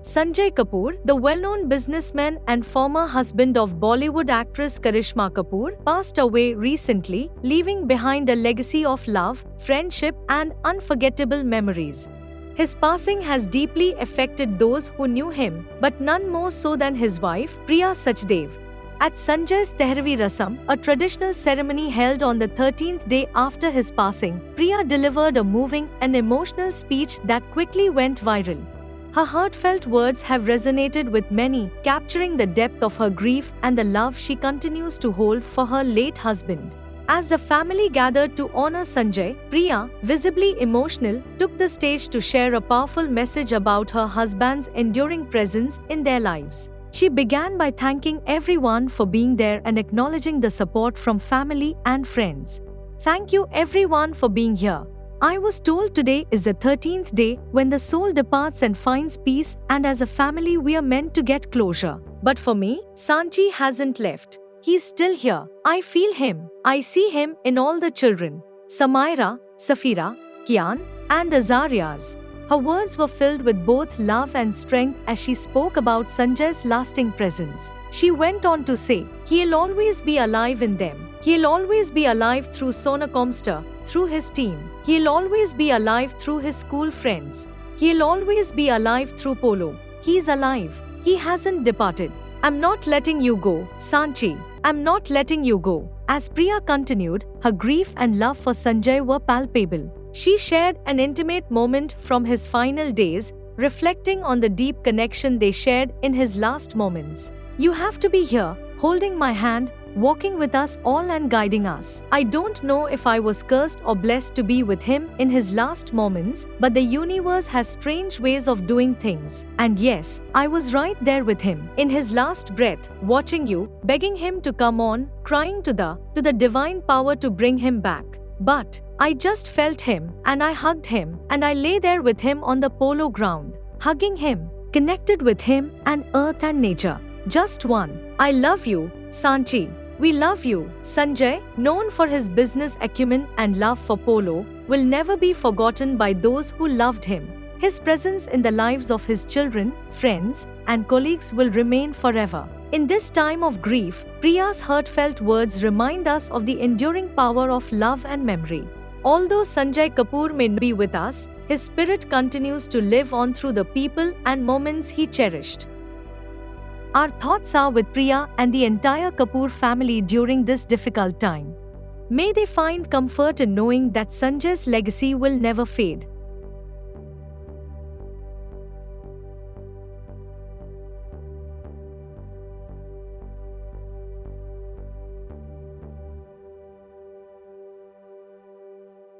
Sunjay Kapur, the well-known businessman and former husband of Bollywood actress Karishma Kapoor, passed away recently, leaving behind a legacy of love, friendship, and unforgettable memories. His passing has deeply affected those who knew him, but none more so than his wife, Priya Sachdev. At Sanjay's terhvi rasam, a traditional ceremony held on the 13th day after his passing, Priya delivered a moving and emotional speech that quickly went viral. Her heartfelt words have resonated with many, capturing the depth of her grief and the love she continues to hold for her late husband. As the family gathered to honor Sanjay, Priya, visibly emotional, took the stage to share a powerful message about her husband's enduring presence in their lives. She began by thanking everyone for being there and acknowledging the support from family and friends. "Thank you everyone for being here. I was told today is the 13th day when the soul departs and finds peace, and as a family we are meant to get closure. But for me, Sanchi hasn't left. He's still here. I feel him. I see him in all the children. Samaira, Safira, Kian, and Azarias." Her words were filled with both love and strength as she spoke about Sanjay's lasting presence. She went on to say, "He'll always be alive in them. He'll always be alive through Sonakomster, through his team. He'll always be alive through his school friends. He'll always be alive through Polo. He's alive. He hasn't departed. I'm not letting you go, Sanchi. I'm not letting you go." As Priya continued, her grief and love for Sanjay were palpable. She shared an intimate moment from his final days, reflecting on the deep connection they shared in his last moments. "You have to be here, holding my hand, walking with us all and guiding us. I don't know if I was cursed or blessed to be with him in his last moments, but the universe has strange ways of doing things. And yes, I was right there with him, in his last breath, watching you, begging him to come on, crying to the divine power to bring him back. But I just felt him, and I hugged him, and I lay there with him on the polo ground, hugging him, connected with him and earth and nature. Just one. I love you, Sanchi. We love you." Sanjay, known for his business acumen and love for polo, will never be forgotten by those who loved him. His presence in the lives of his children, friends, and colleagues will remain forever. In this time of grief, Priya's heartfelt words remind us of the enduring power of love and memory. Although Sunjay Kapur may not be with us, his spirit continues to live on through the people and moments he cherished. Our thoughts are with Priya and the entire Kapur family during this difficult time. May they find comfort in knowing that Sanjay's legacy will never fade.